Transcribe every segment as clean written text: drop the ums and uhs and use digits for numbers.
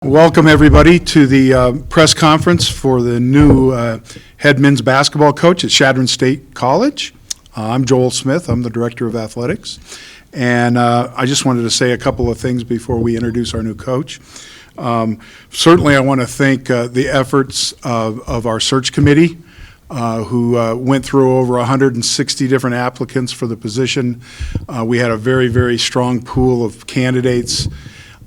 Welcome, everybody, to the press conference for the new head men's basketball coach at Chadron State College. I'm Joel Smith. I'm the Director of Athletics. And I just wanted to say a couple of things before we introduce our new coach. Certainly, I want to thank the efforts of our search committee, who went through over 160 different applicants for the position. We had a very, very strong pool of candidates.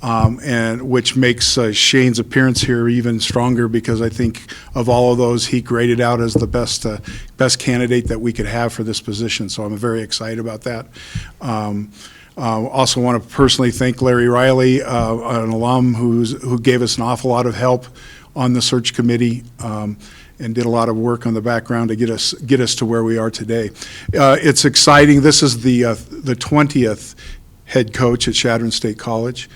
And which makes Shane's appearance here even stronger, because I think of all of those, he graded out as the best candidate that we could have for this position. So I'm very excited about that. Also want to personally thank Larry Riley, an alum who gave us an awful lot of help on the search committee. And did a lot of work on the background to get us to where we are today. It's exciting. This is the 20th head coach at Chadron State College.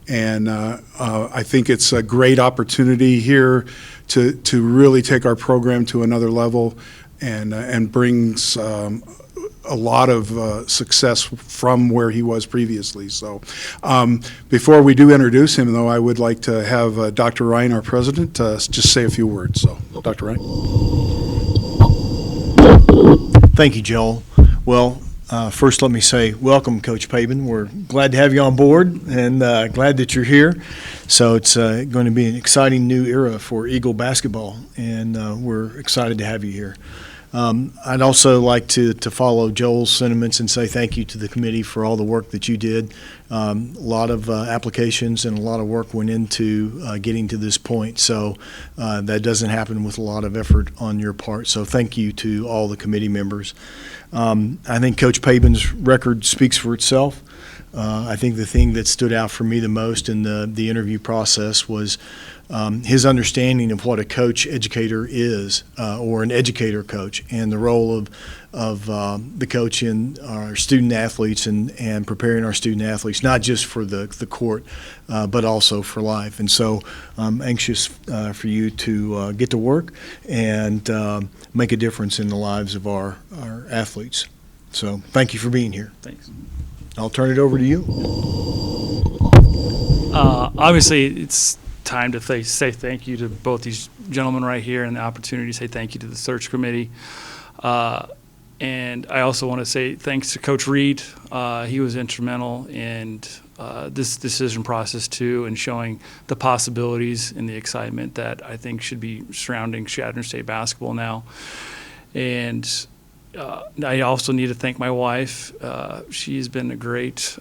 And I think it's a great opportunity here to really take our program to another level and brings a lot of success from where he was previously. So before we do introduce him, though, I would like to have Dr. Rhine, our president, just say a few words. So, Dr. Rhine. Thank you, Joel. Well, first, let me say welcome, Coach Paben. We're glad to have you on board and glad that you're here. So it's going to be an exciting new era for Eagle basketball, and we're excited to have you here. I'd also like to follow Joel's sentiments and say thank you to the committee for all the work that you did. A lot of applications and a lot of work went into getting to this point, so that doesn't happen with a lot of effort on your part. So thank you to all the committee members. I think Coach Paben's record speaks for itself. I think the thing that stood out for me the most in the interview process was his understanding of what a coach educator is, or an educator coach, and the role of the coach in our student athletes and preparing our student athletes, not just for the court, but also for life. And so I'm anxious for you to get to work and make a difference in the lives of our athletes. So thank you for being here. Thanks. I'll turn it over to you. Obviously, it's time to say thank you to both these gentlemen right here, and the opportunity to say thank you to the search committee. And I also want to say thanks to Coach Reed. He was instrumental in this decision process too, and showing the possibilities and the excitement that I think should be surrounding Chadron State basketball now. And I also need to thank my wife. She's been a great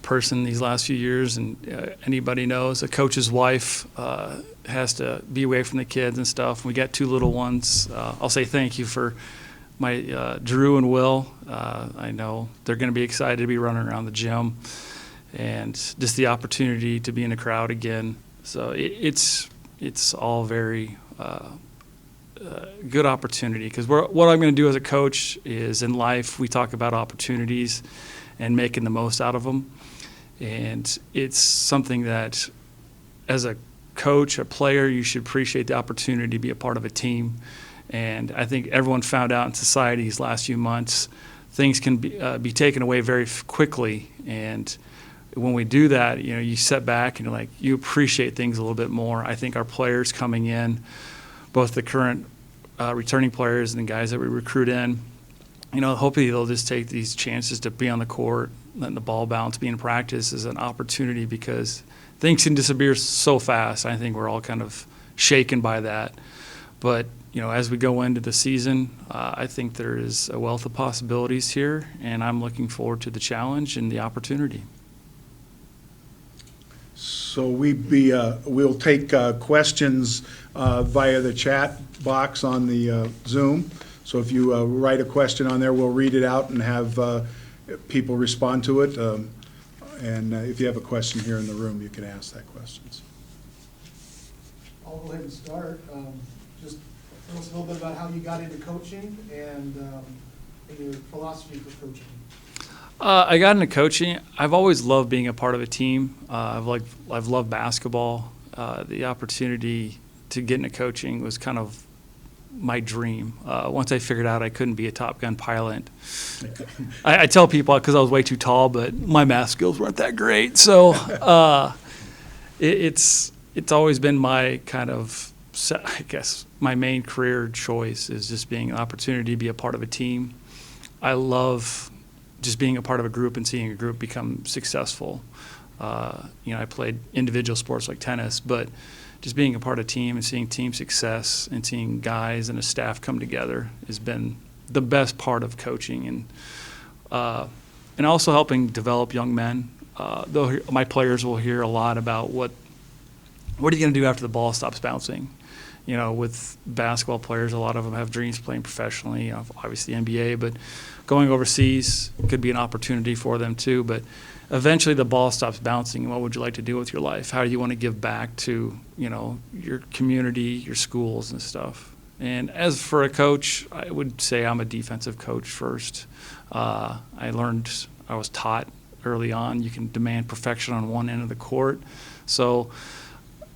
person these last few years, and anybody knows a coach's wife has to be away from the kids and stuff. We got two little ones. I'll say thank you for my Drew and Will. I know they're going to be excited to be running around the gym, and just the opportunity to be in a crowd again. So it's all very good opportunity, because what I'm going to do as a coach is, in life we talk about opportunities and making the most out of them. And it's something that, as a coach, a player, you should appreciate the opportunity to be a part of a team. And I think everyone found out in society these last few months, things can be taken away very quickly. And when we do that, you sit back and you appreciate things a little bit more. I think our players coming in, both the current returning players and the guys that we recruit in, hopefully they'll just take these chances to be on the court, letting the ball bounce, be in practice as an opportunity, because things can disappear so fast. I think we're all kind of shaken by that. But, as we go into the season, I think there is a wealth of possibilities here, and I'm looking forward to the challenge and the opportunity. So we'll take questions via the chat box on the Zoom. So if you write a question on there, we'll read it out and have people respond to it. And if you have a question here in the room, you can ask that question. I'll go ahead and start. Just tell us a little bit about how you got into coaching and your philosophy for coaching. I got into coaching. I've always loved being a part of a team. I've loved basketball. The opportunity to get into coaching was kind of my dream. Once I figured out I couldn't be a Top Gun pilot, I tell people, because I was way too tall, but my math skills weren't that great. So It's always been my kind of, I guess, my main career choice is just being an opportunity to be a part of a team. I love just being a part of a group and seeing a group become successful. I played individual sports like tennis, but just being a part of a team and seeing team success and seeing guys and a staff come together has been the best part of coaching, and also helping develop young men. Though my players will hear a lot about what are you going to do after the ball stops bouncing. With basketball players, a lot of them have dreams playing professionally, obviously NBA, but going overseas could be an opportunity for them too. But eventually the ball stops bouncing, and what would you like to do with your life? How do you want to give back to, your community, your schools and stuff? And as for a coach, I would say I'm a defensive coach first. I was taught early on you can demand perfection on one end of the court. So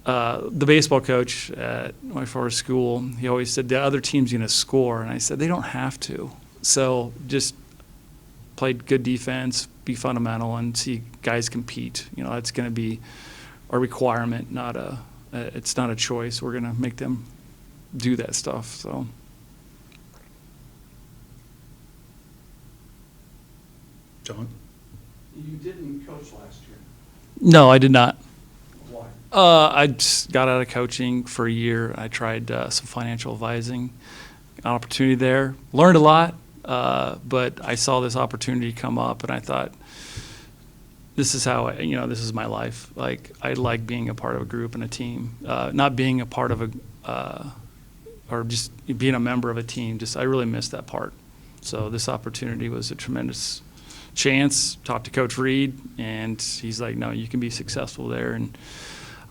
the baseball coach at my former school, he always said the other team's going to score, and I said they don't have to. So just play good defense, be fundamental, and see guys compete. That's going to be a requirement, it's not a choice. We're going to make them do that stuff. So. John? You didn't coach last year. No, I did not. Why? I just got out of coaching for a year. I tried some financial advising, an opportunity there. Learned a lot, but I saw this opportunity come up, and I thought, this is how this is my life. Like, I like being a part of a group and a team, not being a part of or just being a member of a team. I really missed that part. So this opportunity was a tremendous chance. Talked to Coach Reed, and he's like, no, you can be successful there. And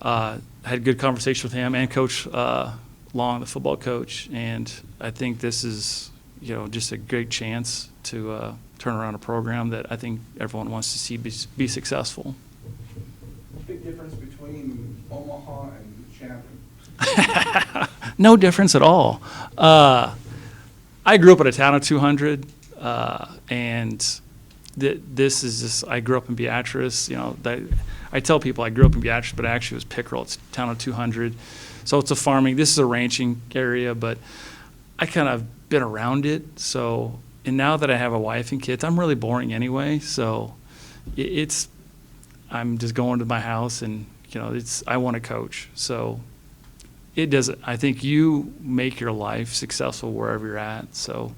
had a good conversation with him and Coach Long, the football coach. And I think this is, just a great chance to turn around a program that I think everyone wants to see be successful. Big difference between Omaha and Chadron. No difference at all. I grew up in a town of 200, and this is just, I grew up in Beatrice. I tell people I grew up in Beatrice, but actually it was Pickerel. It's a town of 200. So it's a farming. This is a ranching area, but I kind of been around it. And now that I have a wife and kids, I'm really boring anyway. So I'm just going to my house, and I want to coach. So it doesn't. I think you make your life successful wherever you're at. So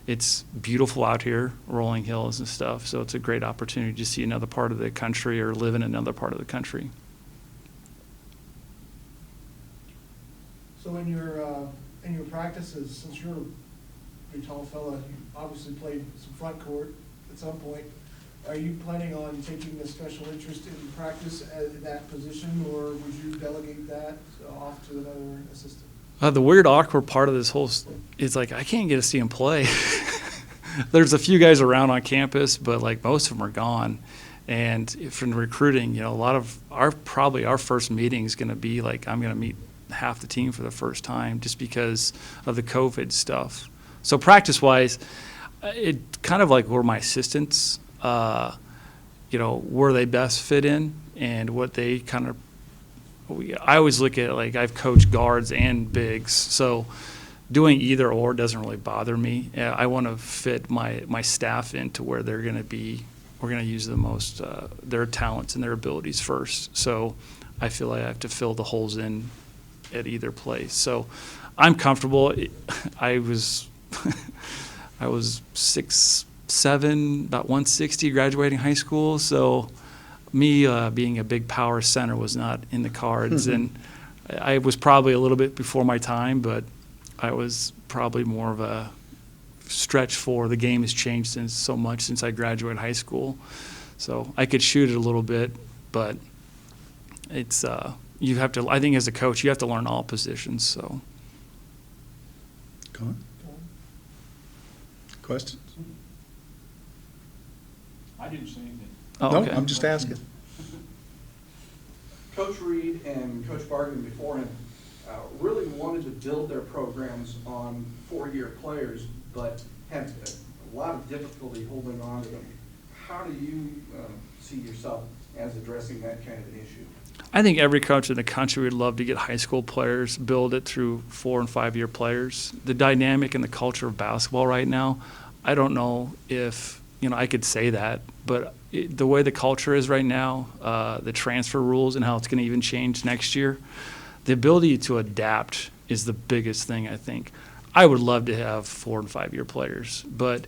it's beautiful out here, rolling hills and stuff. So it's a great opportunity to see another part of the country or live in another part of the country. So in your practices, since you're a tall fella, you obviously played some front court at some point. Are you planning on taking a special interest in practice at that position, or would you delegate that off to another assistant? The weird, awkward part of this whole is like I can't get to see him play. There's a few guys around on campus, but most of them are gone. And from recruiting, a lot of our first meeting is going to be I'm going to meet half the team for the first time just because of the COVID stuff. So practice-wise, it kind of where my assistants, where they best fit in and what they kind of. I always look at it I've coached guards and bigs, so doing either or doesn't really bother me. I want to fit my staff into where they're going to be. We're going to use the most their talents and their abilities first. So I feel like I have to fill the holes in at either place. So I'm comfortable. I was 6'7", about 160, graduating high school. So me being a big power center was not in the cards. And I was probably a little bit before my time, but I was probably more of a stretch for. The game has changed so much since I graduated high school. So I could shoot it a little bit, but it's you have to. I think as a coach, you have to learn all positions. So. Go on. Questions? I didn't say anything. Oh, No, okay. I'm just asking. Coach Reed and Coach Bargan before him really wanted to build their programs on four-year players, but had a lot of difficulty holding on to them. How do you see yourself as addressing that kind of an issue? I think every coach in the country would love to get high school players, build it through 4 and 5 year players. The dynamic and the culture of basketball right now, I don't know if, I could say that, but the way the culture is right now, the transfer rules and how it's going to even change next year, the ability to adapt is the biggest thing, I think. I would love to have 4 and 5 year players, but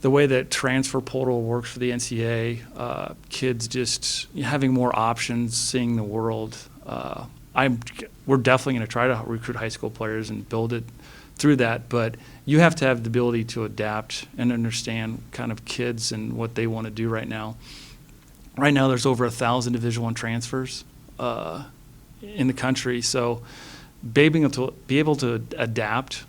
the way that transfer portal works for the NCAA, kids just having more options, seeing the world. We're definitely going to try to recruit high school players and build it through that, but you have to have the ability to adapt and understand kind of kids and what they want to do right now. Right now, there's over 1,000 Division I transfers in the country, so being able to adapt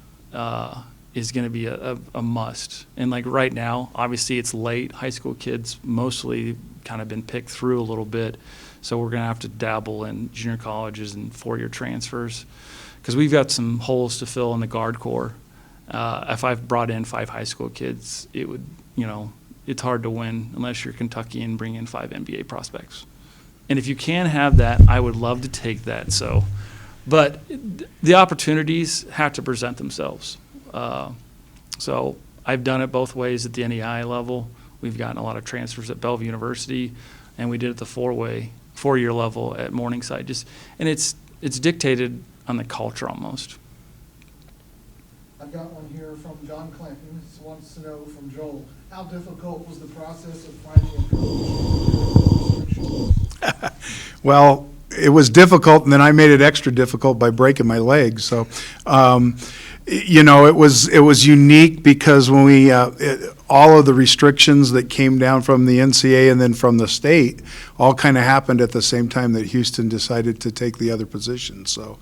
is going to be a must. And like right now, obviously it's late. High school kids mostly kind of been picked through a little bit. So we're going to have to dabble in junior colleges and 4-year transfers because we've got some holes to fill in the guard corps. If I've brought in 5 high school kids, it would, it's hard to win unless you're Kentucky and bring in 5 NBA prospects. And if you can have that, I would love to take that. So, but the opportunities have to present themselves. So I've done it both ways at the NEI level. We've gotten a lot of transfers at Bellevue University, and we did it the 4-year level at Morningside. And it's dictated on the culture almost. I've got one here from John Clanton. He wants to know from Joel, how difficult was the process of finding a coach? Well, it was difficult, and then I made it extra difficult by breaking my leg. So, it was unique because when we all of the restrictions that came down from the NCAA and then from the state all kind of happened at the same time that Houston decided to take the other position. So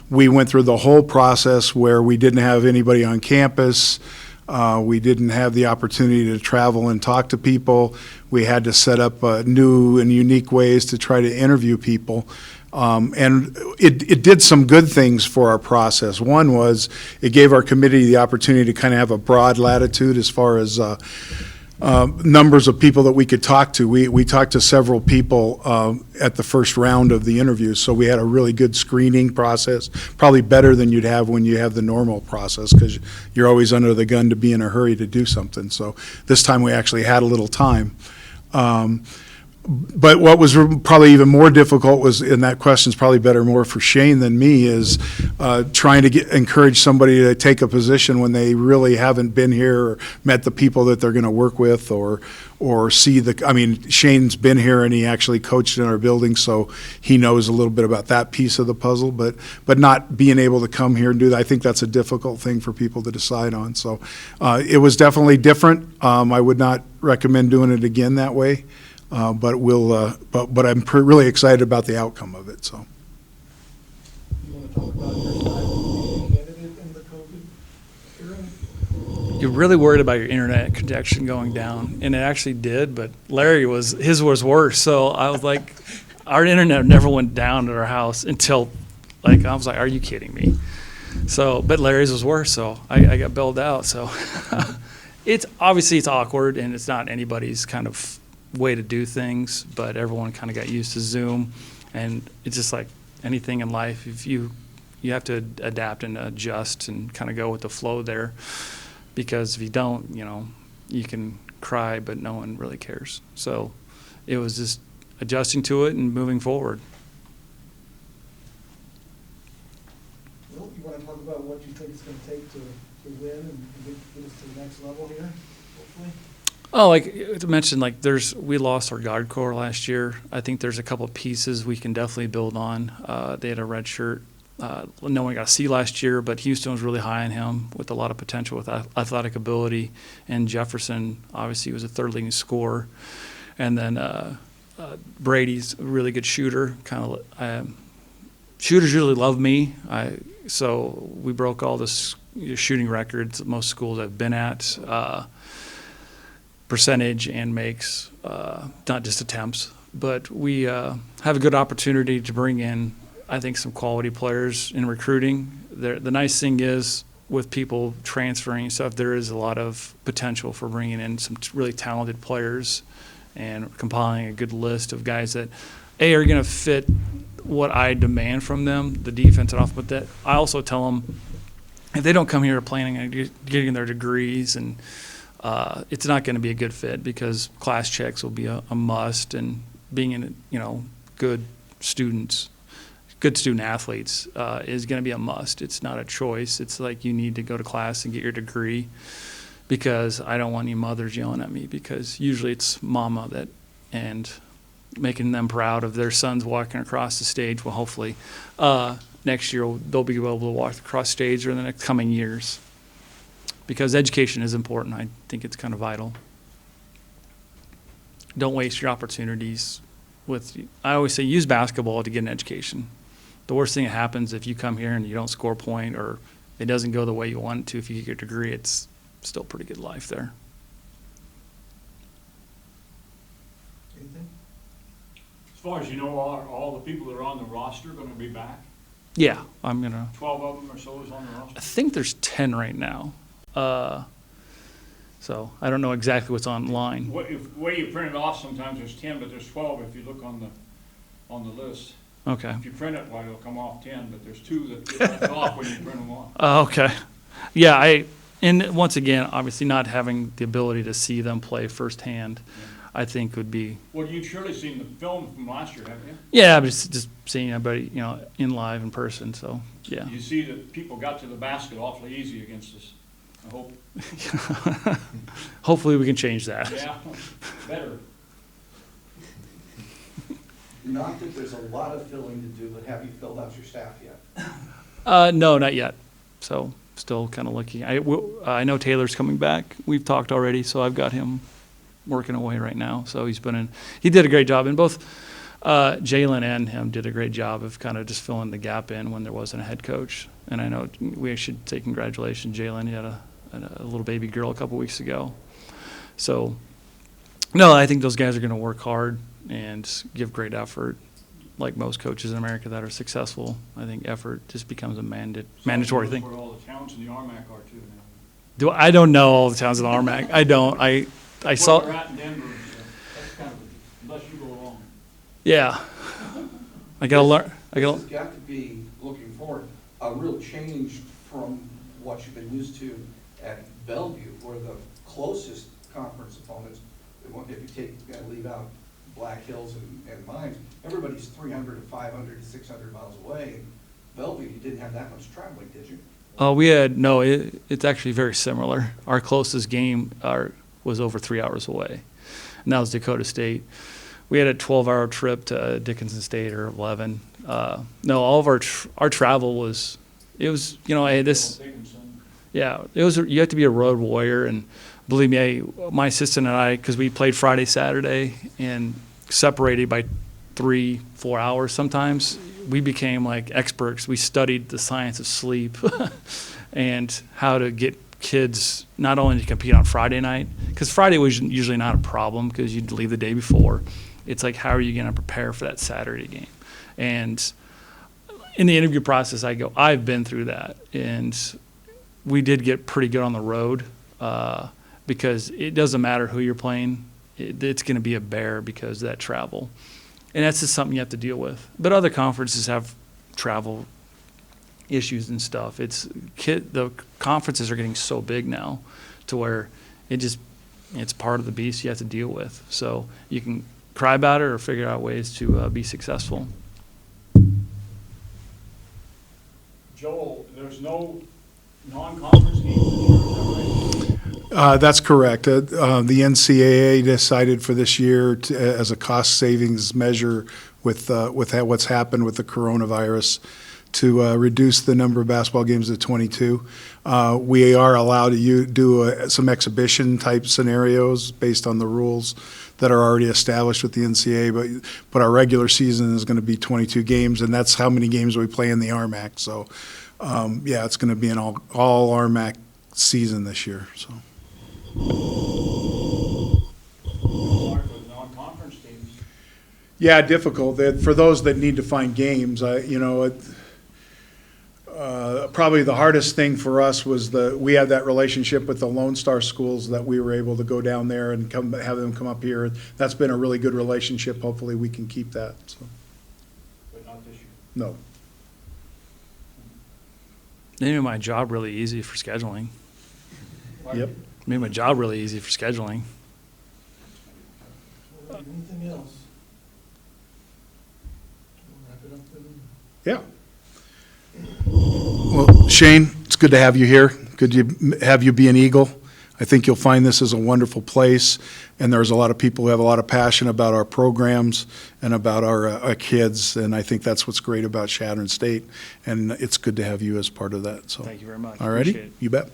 we went through the whole process where we didn't have anybody on campus. We didn't have the opportunity to travel and talk to people. We had to set up new and unique ways to try to interview people. And it did some good things for our process. One was it gave our committee the opportunity to kind of have a broad latitude as far as numbers of people that we could talk to. We talked to several people at the first round of the interviews, so we had a really good screening process, probably better than you'd have when you have the normal process because you're always under the gun to be in a hurry to do something. So this time we actually had a little time. But what was probably even more difficult was, and that question's probably better more for Shane than me, is trying to encourage somebody to take a position when they really haven't been here or met the people that they're going to work with or see Shane's been here and he actually coached in our building, so he knows a little bit about that piece of the puzzle, but not being able to come here and do that, I think that's a difficult thing for people to decide on. So it was definitely different. I would not recommend doing it again that way. But I'm really excited about the outcome of it. So, You want to talk about your style of being a candidate in the COVID era? You're really worried about your internet connection going down, and it actually did, but his was worse. So I was like, our internet never went down at our house until, I was like, are you kidding me? So, but Larry's was worse, so I got bailed out. So it's awkward, and it's not anybody's kind of way to do things, but everyone kind of got used to Zoom, and it's just like anything in life, if you have to adapt and adjust and kind of go with the flow there, because if you don't, you can cry, but no one really cares. So it was just adjusting to it and moving forward. Well, you want to talk about what you think it's going to take to win and get us to the next level here, hopefully? Oh, like to mention, we lost our guard corps last year. I think there's a couple of pieces we can definitely build on. They had a red shirt. No one got a C last year, but Houston was really high on him with a lot of potential with athletic ability. And Jefferson, obviously, was a third leading scorer. And then Brady's a really good shooter. Shooters usually love me. So we broke all the shooting records that most schools I've been at. Percentage and makes, not just attempts. But we have a good opportunity to bring in, I think, some quality players in recruiting. The nice thing is with people transferring and stuff, there is a lot of potential for bringing in some really talented players and compiling a good list of guys that are going to fit what I demand from them, the defense and offense. But that I also tell them, if they don't come here planning on getting their degrees, and it's not going to be a good fit, because class checks will be a must, and being in, good students, good student athletes is going to be a must. It's not a choice. It's like you need to go to class and get your degree, because I don't want any mothers yelling at me, because usually it's mama that, and making them proud of their sons walking across the stage. Well, hopefully next year they'll be able to walk across stage, or in the next coming years, because education is important. I think it's kind of vital. Don't waste your opportunities I always say, use basketball to get an education. The worst thing that happens if you come here and you don't score a point, or it doesn't go the way you want it to, if you get your degree, it's still pretty good life there. Anything? As far as you know, are all the people that are on the roster going to be back? Yeah, I'm going to. 12 of them or so is on the I roster? think there's 10 right now. So I don't know exactly what's online. Way you print it off, sometimes there's 10, but there's 12 if you look on the list. Okay. If you print it, well, it'll come off 10, but there's 2 that get left off when you print them off. Okay. Yeah, and once again, obviously not having the ability to see them play firsthand, I think would be. Well, you've surely seen the film from last year, haven't you? Yeah, but just seeing everybody, in live in person. So yeah. You see that people got to the basket awfully easy against us. I hope. Hopefully we can change that. Yeah, better. Not that there's a lot of filling to do, but have you filled out your staff yet? No, not yet. So still kind of looking. I know Taylor's coming back. We've talked already, so I've got him working away right now. So he did a great job, and both Jalen and him did a great job of kind of just filling the gap in when there wasn't a head coach. And I know we should say congratulations, Jalen. He had a little baby girl a couple weeks ago. So, no, I think those guys are going to work hard and give great effort. Like most coaches in America that are successful, I think effort just becomes a mandatory thing. Where all the towns in the RMAC are too now. I don't know all the towns in the RMAC. I don't. I saw. Where we're at in Denver, that's kind of, unless you go along. Yeah. I gotta learn. This has got to be, looking forward, a real change from what you've been used to at Bellevue, where the closest conference opponents, if you leave out Black Hills and Mines, everybody's 300 to 500 to 600 miles away. In Bellevue, you didn't have that much traveling, did you? We had no. It's actually very similar. Our closest game was over 3 hours away, and that was Dakota State. We had a 12-hour trip to Dickinson State, or 11. No, all of our travel was. It was hey, this. Yeah, it was. You have to be a road warrior, and believe me, my assistant and I, because we played Friday, Saturday, and separated by 3-4 hours sometimes, we became like experts. We studied the science of sleep and how to get kids not only to compete on Friday night, because Friday was usually not a problem because you'd leave the day before. It's like, how are you going to prepare for that Saturday game? And in the interview process, I've been through that, and we did get pretty good on the road because it doesn't matter who you're playing. It's going to be a bear because of that travel. And that's just something you have to deal with. But other conferences have travel issues and stuff. The conferences are getting so big now to where it's part of the beast you have to deal with. So you can cry about it or figure out ways to be successful. Joel, there's no non-conference games this year, is that right? That's correct. The NCAA decided for this year as a cost savings measure with what's happened with the coronavirus to reduce the number of basketball games to 22. We are allowed to do some exhibition type scenarios based on the rules that are already established with the NCAA, but our regular season is going to be 22 games, and that's how many games we play in the RMAC. So, yeah, it's going to be an all RMAC season this year. So. Non-conference teams. Yeah, difficult. For those that need to find games, Probably the hardest thing for us was we had that relationship with the Lone Star schools that we were able to go down there and have them come up here. That's been a really good relationship. Hopefully, we can keep that, so, But not this year. no. They made my job really easy for scheduling. Yep. Made my job really easy for scheduling. Anything else? Wrap it up then. Yeah. Well, Shane, it's good to have you here. Good to have you be an Eagle. I think you'll find this is a wonderful place, and there's a lot of people who have a lot of passion about our programs and about our kids, and I think that's what's great about Chadron State, and it's good to have you as part of that. So, Thank you very much. all righty, Appreciate it. you bet.